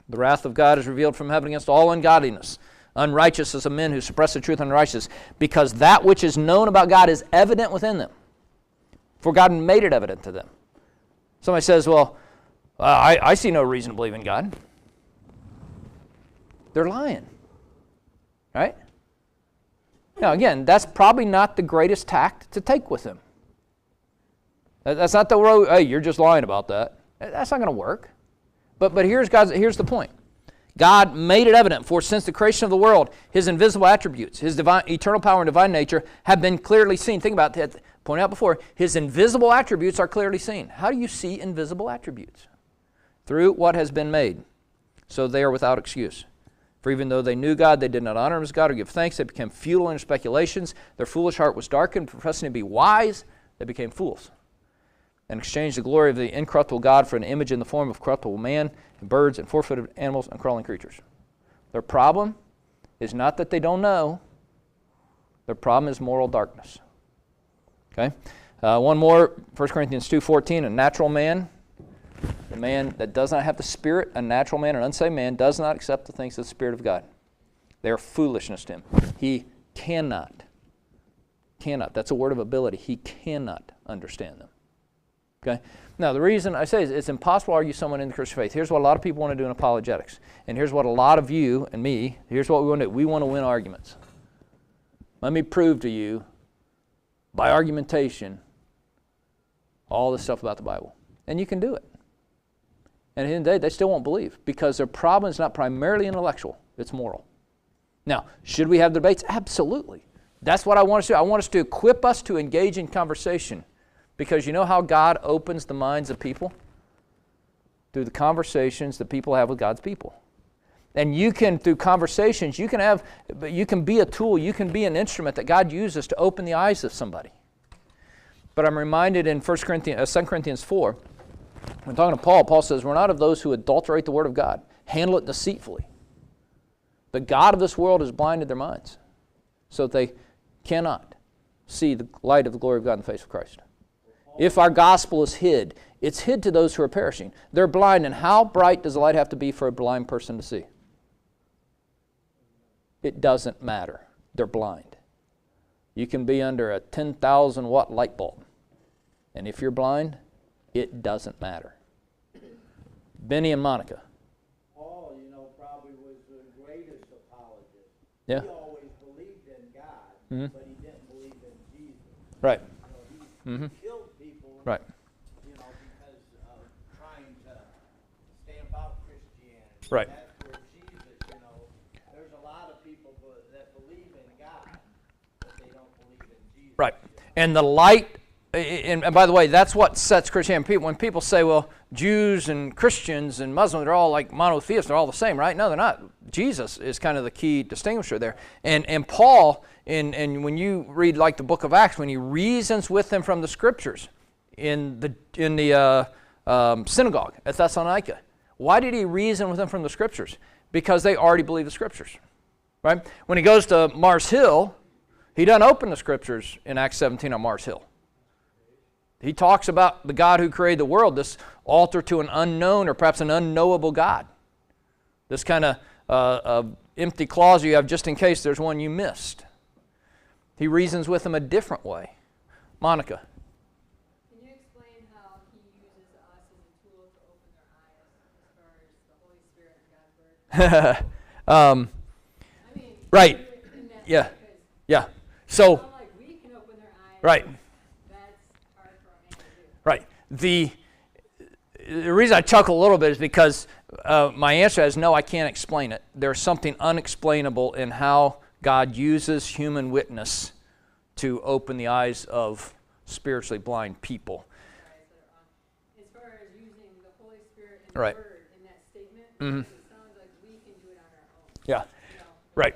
The wrath of God is revealed from heaven against all ungodliness, unrighteousness of men who suppress the truth and unrighteousness, because that which is known about God is evident within them. For God made it evident to them. Somebody says, well, I see no reason to believe in God. They're lying. Right? Now, again, that's probably not the greatest tact to take with them. That's not the road, hey, you're just lying about that. That's not going to work. But here's the point. God made it evident, for since the creation of the world, His invisible attributes, His divine, eternal power and divine nature have been clearly seen. Think about that. Pointed out before, His invisible attributes are clearly seen. How do you see invisible attributes? Through what has been made. So they are without excuse. For even though they knew God, they did not honor Him as God or give thanks. They became futile in their speculations. Their foolish heart was darkened. Professing to be wise, they became fools, and exchanged the glory of the incorruptible God for an image in the form of corruptible man, and birds, and four-footed animals, and crawling creatures. Their problem is not that they don't know. Their problem is moral darkness. Okay? One more, 1 Corinthians 2:14, a natural man, the man that does not have the Spirit, a natural man, an unsaved man, does not accept the things of the Spirit of God. They are foolishness to him. He cannot, that's a word of ability, he cannot understand them. Okay? Now, the reason I say is it's impossible to argue someone in the Christian faith. Here's what a lot of people want to do in apologetics. And here's what a lot of you and me, here's what we want to do. We want to win arguments. Let me prove to you, by argumentation, all this stuff about the Bible. And you can do it. And at the end of the day, they still won't believe, because their problem is not primarily intellectual, it's moral. Now, should we have debates? Absolutely. That's what I want us to do. I want us to equip us to engage in conversation. Because you know how God opens the minds of people? Through the conversations that people have with God's people. And you can, through conversations, you can be a tool, you can be an instrument that God uses to open the eyes of somebody. But I'm reminded in 2 Corinthians 4, when talking to Paul says, we're not of those who adulterate the Word of God, handle it deceitfully. The God of this world has blinded their minds, so that they cannot see the light of the glory of God in the face of Christ. If our gospel is hid, it's hid to those who are perishing. They're blind, and how bright does the light have to be for a blind person to see? It doesn't matter. They're blind. You can be under a 10,000 watt light bulb, and if you're blind, it doesn't matter. Benny and Monica. Paul, probably was the greatest apologist. Yeah. He always believed in God, Mm-hmm. but he didn't believe in Jesus. Right. He Mm-hmm. killed people, Right. because of trying to stamp out Christianity. Right. That's where Jesus, there's a lot of people that believe in God, but they don't believe in Jesus. Right. And the light, and by the way, that's what sets Christianity. When people say, well, Jews and Christians and Muslims, they're all like monotheists, they're all the same, right? No, they're not. Jesus is kind of the key distinguisher there. And Paul, and when you read like the book of Acts, when he reasons with them from the Scriptures in the synagogue at Thessalonica, why did he reason with them from the Scriptures? Because they already believe the Scriptures, right? When he goes to Mars Hill, he doesn't open the Scriptures in Acts 17 on Mars Hill. He talks about the God who created the world, this altar to an unknown or perhaps an unknowable God. This kind of empty clause you have just in case there's one you missed. He reasons with them a different way. Monica. Can you explain how he uses us as a tool to open their eyes as far as the Holy Spirit and God's Word? I mean, Right. in that Yeah. because Yeah. it's So, not like we can open their eyes. right. That's hard for a man to do. Right. The reason I chuckle a little bit is because my answer is no, I can't explain it. There's something unexplainable in how God uses human witness to open the eyes of spiritually blind people. Right, so, as far as using the Holy Spirit and Right. the Word in that statement, Mhm. it sounds like we can do it on our own. Yeah. You know, Right.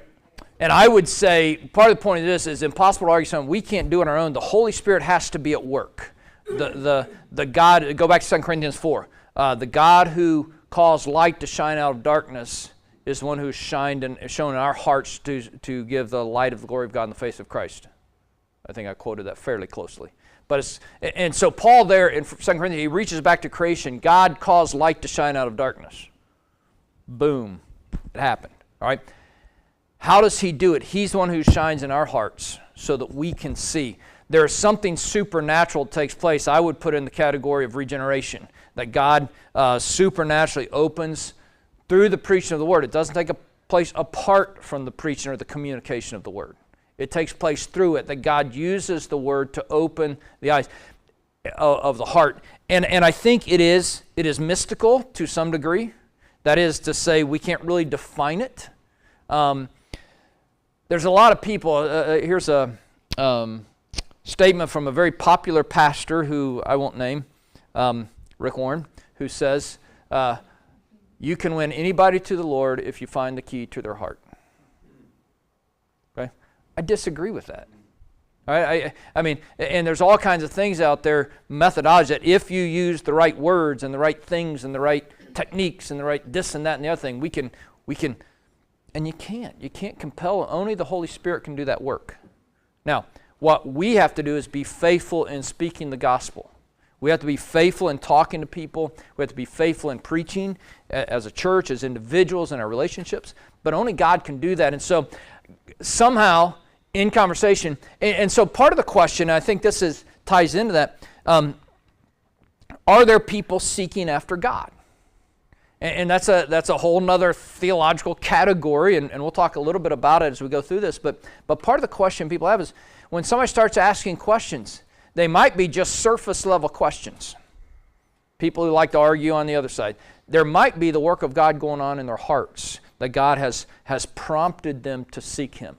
And I would say part of the point of this is impossible to argue something we can't do on our own. The Holy Spirit has to be at work. The God, go back to 2 Corinthians 4. The God who caused light to shine out of darkness is the one who shined and shown in our hearts to give the light of the glory of God in the face of Christ. I think I quoted that fairly closely. And so Paul there in 2 Corinthians, he reaches back to creation. God caused light to shine out of darkness. Boom. It happened. All right. How does he do it? He's the one who shines in our hearts so that we can see. There is something supernatural that takes place. I would put it in the category of regeneration, that God supernaturally opens through the preaching of the Word. It doesn't take place apart from the preaching or the communication of the Word. It takes place through it, that God uses the Word to open the eyes of the heart. And I think it is mystical to some degree. That is to say, we can't really define it. There's a lot of people, here's a statement from a very popular pastor who I won't name, Rick Warren, who says, you can win anybody to the Lord if you find the key to their heart. Okay? I disagree with that. All right? I mean, and there's all kinds of things out there, methodology, that if you use the right words and the right things and the right techniques and the right this and that and the other thing, we can, and you can't compel, only the Holy Spirit can do that work. Now, what we have to do is be faithful in speaking the gospel. We have to be faithful in talking to people. We have to be faithful in preaching as a church, as individuals, in our relationships. But only God can do that. And so somehow in conversation, and so part of the question, I think this ties into that, are there people seeking after God? And that's a whole nother theological category, and we'll talk a little bit about it as we go through this. But part of the question people have is when somebody starts asking questions, they might be just surface level questions. People who like to argue on the other side. There might be the work of God going on in their hearts, that God has prompted them to seek Him.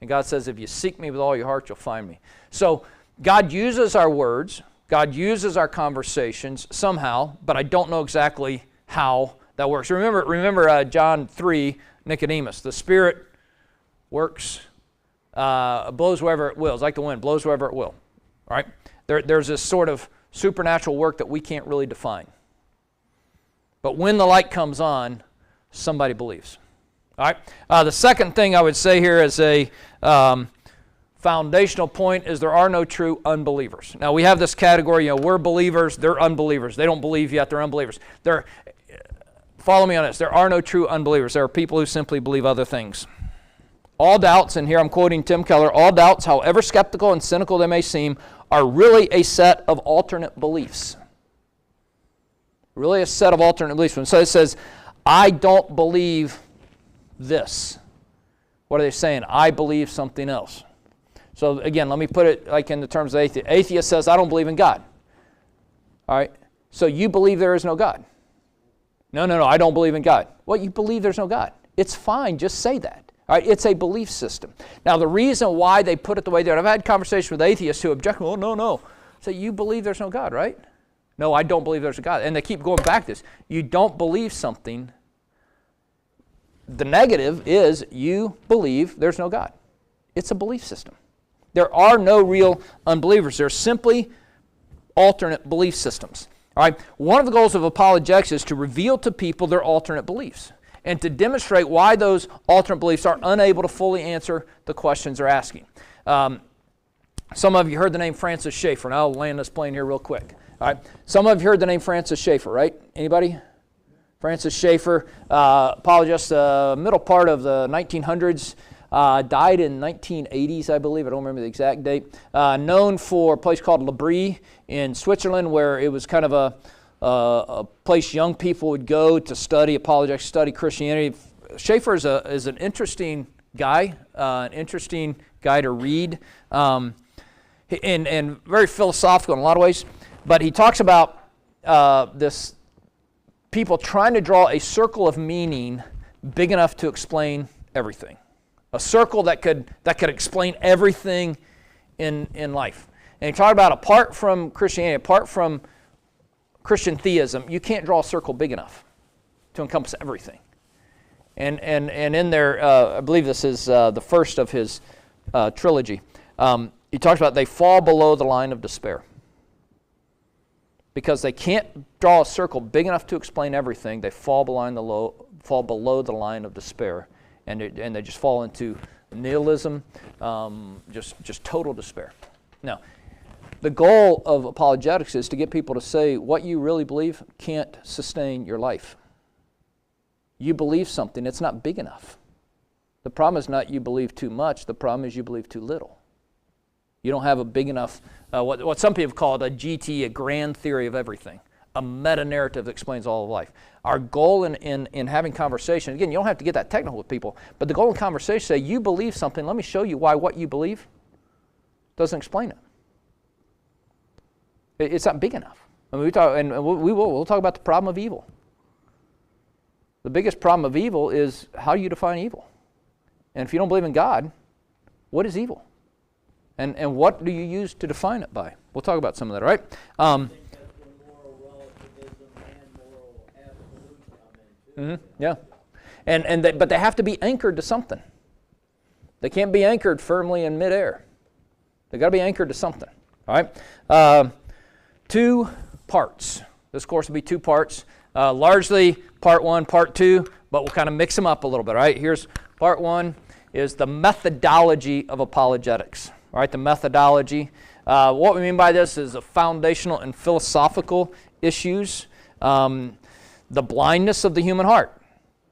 And God says, if you seek me with all your heart, you'll find me. So God uses our words, God uses our conversations somehow, but I don't know exactly how that works. Remember John 3, Nicodemus. The Spirit works, blows wherever it wills, like the wind, blows wherever it will. All right? There's this sort of supernatural work that we can't really define. But when the light comes on, somebody believes. All right? The second thing I would say here as a foundational point is there are no true unbelievers. Now, we have this category, we're believers, they're unbelievers. They don't believe yet, they're unbelievers. Follow me on this. There are no true unbelievers. There are people who simply believe other things. All doubts, and here I'm quoting Tim Keller, all doubts, however skeptical and cynical they may seem, are really a set of alternate beliefs. Really a set of alternate beliefs. So it says, I don't believe this. What are they saying? I believe something else. So again, let me put it like in the terms of atheist. Atheist says, I don't believe in God. All right? So you believe there is no God. No, I don't believe in God. Well, you believe there's no God. It's fine, just say that. All right, it's a belief system. Now, the reason why they put it the way they are, I've had conversations with atheists who object, well, no. So you believe there's no God, right? No, I don't believe there's a God. And they keep going back to this. You don't believe something. The negative is you believe there's no God. It's a belief system. There are no real unbelievers. They're simply alternate belief systems. All right. One of the goals of apologetics is to reveal to people their alternate beliefs and to demonstrate why those alternate beliefs are unable to fully answer the questions they're asking. Some of you heard the name Francis Schaeffer, and I'll land this plane here real quick. All right. Some of you heard the name Francis Schaeffer, right? Anybody? Francis Schaeffer, apologist, middle part of the 1900s, died in 1980s, I believe. I don't remember the exact date. Known for a place called Le Brie in Switzerland, where it was kind of a place young people would go to study apologetics, study Christianity. Schaeffer is an interesting guy to read, and very philosophical in a lot of ways. But he talks about this people trying to draw a circle of meaning big enough to explain everything. A circle that could explain everything in life. And he talked about apart from Christianity, apart from Christian theism, you can't draw a circle big enough to encompass everything. And in there, I believe this is the first of his trilogy. He talks about they fall below the line of despair. Because they can't draw a circle big enough to explain everything, they fall below the line of despair, and they just fall into nihilism, just total despair. Now, the goal of apologetics is to get people to say what you really believe can't sustain your life. You believe something, it's not big enough. The problem is not you believe too much, the problem is you believe too little. You don't have a big enough, what some people call a GT, a grand theory of everything, a meta-narrative that explains all of life. Our goal in having conversation, again, you don't have to get that technical with people, but the goal in conversation is say, you believe something, let me show you why what you believe doesn't explain it. It's not big enough. I mean, we'll talk about the problem of evil. The biggest problem of evil is how you define evil. And if you don't believe in God, what is evil? And what do you use to define it by? We'll talk about some of that, all right? I think that's where moral relativism and moral absolutes come in too. Yeah. But they have to be anchored to something. They can't be anchored firmly in midair. They've got to be anchored to something, all right? 2 parts. This course will be 2 parts. Largely part 1, part 2, but we'll kind of mix them up a little bit, all right? Here's part 1 is the methodology of apologetics. All right, the methodology. What we mean by this is the foundational and philosophical issues. The blindness of the human heart.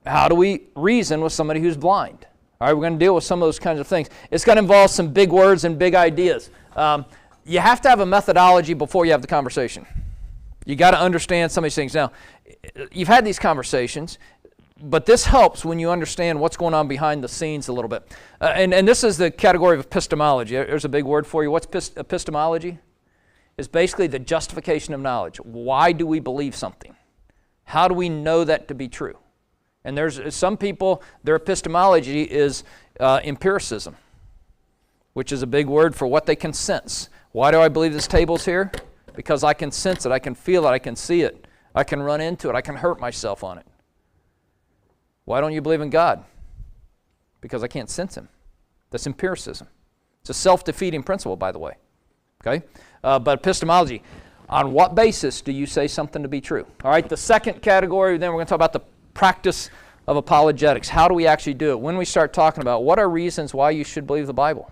How do we reason with somebody who's blind? All right, we're going to deal with some of those kinds of things. It's going to involve some big words and big ideas. You have to have a methodology before you have the conversation. You got to understand some of these things. Now, you've had these conversations, but this helps when you understand what's going on behind the scenes a little bit. And this is the category of epistemology. There's a big word for you. What's epistemology? It's basically the justification of knowledge. Why do we believe something? How do we know that to be true? And there's some people, their epistemology is empiricism, which is a big word for what they can sense. Why do I believe this table's here? Because I can sense it, I can feel it, I can see it, I can run into it, I can hurt myself on it. Why don't you believe in God? Because I can't sense Him. That's empiricism. It's a self-defeating principle, by the way. Okay? But epistemology, on what basis do you say something to be true? All right, the second category, then we're going to talk about the practice of apologetics. How do we actually do it? When we start talking about what are reasons why you should believe the Bible?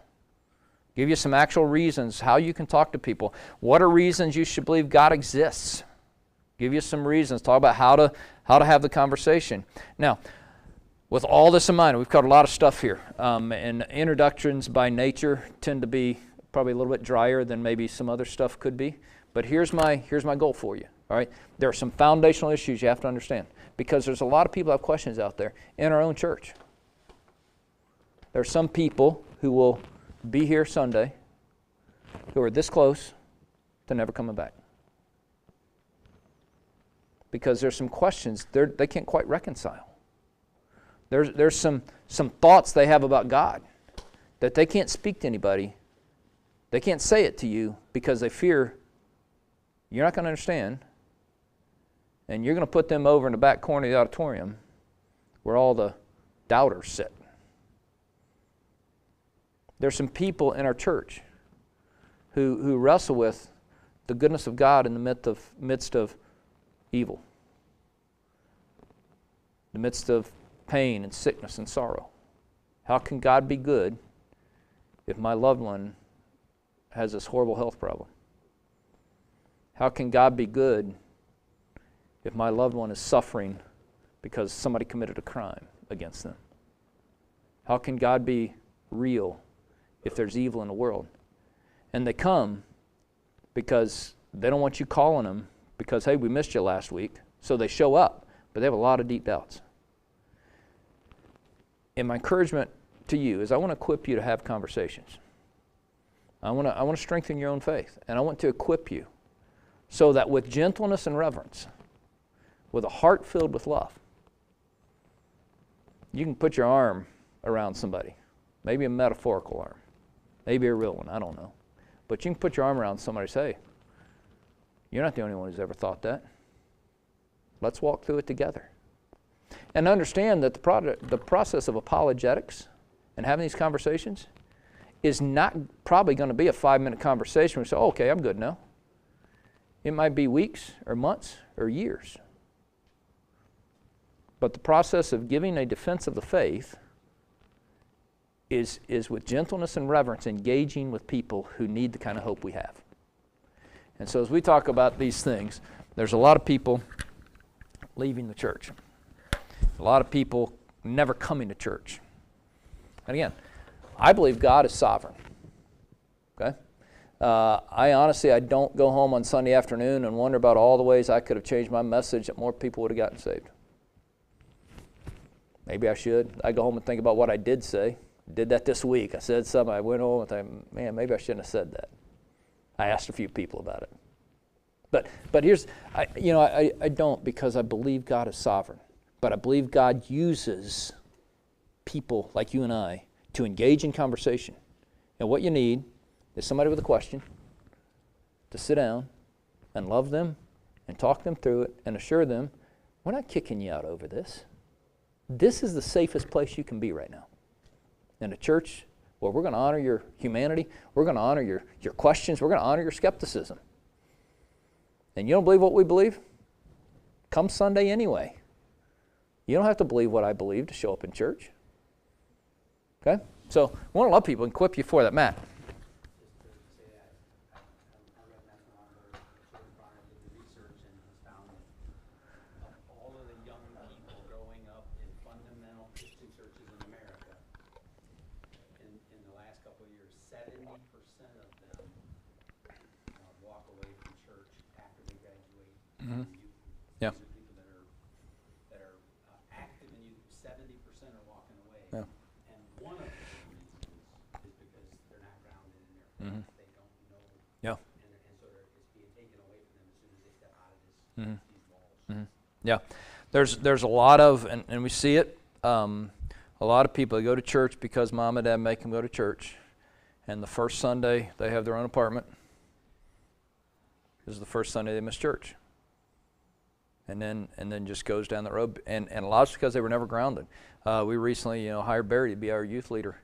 Give you some actual reasons how you can talk to people. What are reasons you should believe God exists? Give you some reasons. Talk about how to have the conversation. Now, with all this in mind, we've covered a lot of stuff here. And introductions by nature tend to be probably a little bit drier than maybe some other stuff could be. But here's my goal for you. All right, there are some foundational issues you have to understand because there's a lot of people who have questions out there in our own church. There are some people who will be here Sunday who are this close to never coming back because there's some questions they can't quite reconcile. There's some thoughts they have about God that they can't speak to anybody. They can't say it to you because they fear you're not going to understand, and you're going to put them over in the back corner of the auditorium where all the doubters sit. There's some people in our church who wrestle with the goodness of God in the midst of evil, the midst of pain and sickness and sorrow. How can God be good if my loved one has this horrible health problem? How can God be good if my loved one is suffering because somebody committed a crime against them? How can God be real if there's evil in the world? And they come because they don't want you calling them because, hey, we missed you last week. So they show up, but they have a lot of deep doubts. And my encouragement to you is I want to equip you to have conversations. I want to strengthen your own faith, and I want to equip you so that with gentleness and reverence, with a heart filled with love, you can put your arm around somebody, maybe a metaphorical arm, maybe a real one, I don't know. But you can put your arm around somebody and say, you're not the only one who's ever thought that. Let's walk through it together. And understand that the process of apologetics and having these conversations is not probably going to be a 5-minute conversation where you say, oh, okay, I'm good now. It might be weeks or months or years. But the process of giving a defense of the faith is with gentleness and reverence, engaging with people who need the kind of hope we have. And so as we talk about these things, there's a lot of people leaving the church. A lot of people never coming to church. And again, I believe God is sovereign. Okay? I don't go home on Sunday afternoon and wonder about all the ways I could have changed my message that more people would have gotten saved. Maybe I should. I go home and think about what I did say. Did that this week. I said something. I went home and thought, man, maybe I shouldn't have said that. I asked a few people about it. But here's, I don't, because I believe God is sovereign. But I believe God uses people like you and I to engage in conversation. And what you need is somebody with a question to sit down and love them and talk them through it and assure them, we're not kicking you out over this. This is the safest place you can be right now. In a church where we're going to honor your humanity, we're going to honor your questions, we're going to honor your skepticism. And you don't believe what we believe? Come Sunday anyway. You don't have to believe what I believe to show up in church. Okay? So we want to love people and equip you for that. Matt. Yeah. People that are active in youth, 70% are walking away. Yeah. And one of the reasons is because they're not grounded in their faith. They don't know. Yeah. And so it's being taken away from them as soon as they step out of these walls. Yeah. There's a lot of, and we see it, a lot of people that go to church because mom and dad make them go to church. And the first Sunday they have their own apartment. This is the first Sunday they miss church. And then just goes down the road. And a lot is because they were never grounded. We recently, hired Barry to be our youth leader.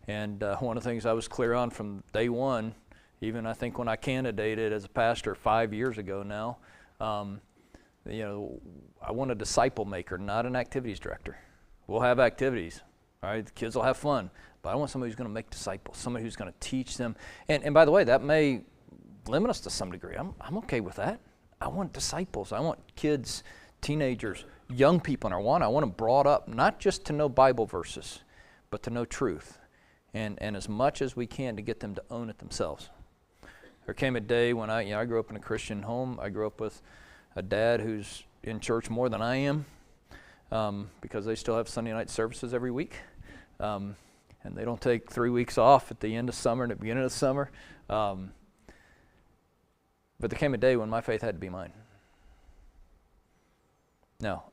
And one of the things I was clear on from day one, even I think when I candidated as a pastor 5 years ago now, I want a disciple maker, not an activities director. We'll have activities, all right? The kids will have fun. But I want somebody who's going to make disciples, somebody who's going to teach them. And by the way, that may limit us to some degree. I'm okay with that. I want disciples. I want kids, teenagers, young people in our one. I want them brought up not just to know Bible verses, but to know truth. And as much as we can to get them to own it themselves. There came a day when I grew up in a Christian home. I grew up with a dad who's in church more than I am because they still have Sunday night services every week. And they don't take 3 weeks off at the end of summer and at the beginning of summer. But there came a day when my faith had to be mine. Now,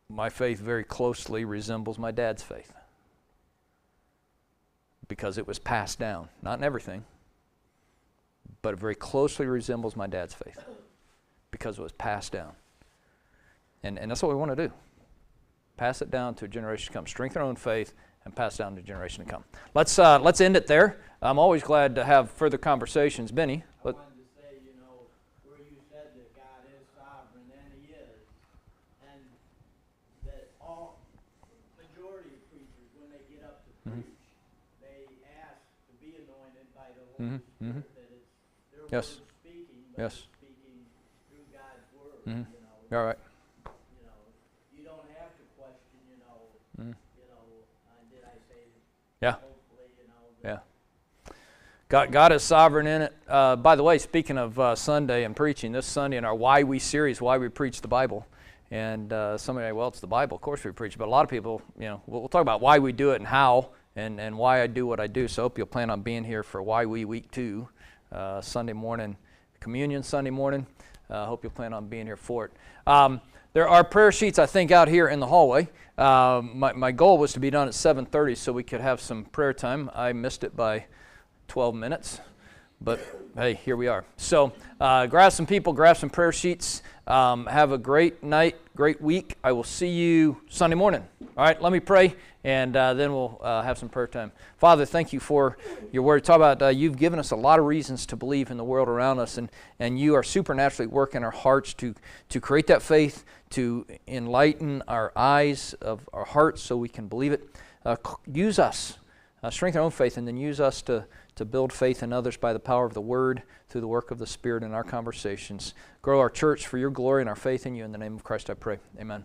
my faith very closely resembles my dad's faith because it was passed down. Not in everything, but it very closely resembles my dad's faith because it was passed down. And that's what we want to do. Pass it down to a generation to come. Strengthen our own faith and pass it down to a generation to come. Let's end it there. I'm always glad to have further conversations. Benny. I wanted to say, where you said that God is sovereign, and He is, and that all majority of preachers, when they get up to preach, they ask to be anointed by the Holy Mhm, mhm. Spirit, that it's their Yes. word speaking, but Yes. it's speaking through God's word, Mhm. you know. All right. You know, you don't have to question, Mhm. did I say, Yeah. hopefully, Yeah. God is sovereign in it. By the way, speaking of Sunday and preaching, this Sunday in our Why We series, Why We Preach the Bible. And somebody, well, it's the Bible. Of course we preach. But a lot of people, we'll talk about why we do it and how and why I do what I do. So I hope you'll plan on being here for Why We Week 2, Sunday morning, Communion Sunday morning. I hope you'll plan on being here for it. There are prayer sheets, I think, out here in the hallway. My goal was to be done at 7:30 so we could have some prayer time. I missed it by 12 minutes, but hey, here we are. So grab some people, grab some prayer sheets. Have a great night, great week. I will see you Sunday morning. All right, let me pray, and then we'll have some prayer time. Father, thank you for your word. Talk about you've given us a lot of reasons to believe in the world around us, and you are supernaturally working our hearts to create that faith, to enlighten our eyes of our hearts so we can believe it. Use us. Strengthen our own faith, and then use us to build faith in others by the power of the Word, through the work of the Spirit in our conversations. Grow our church for your glory and our faith in you. In the name of Christ I pray. Amen.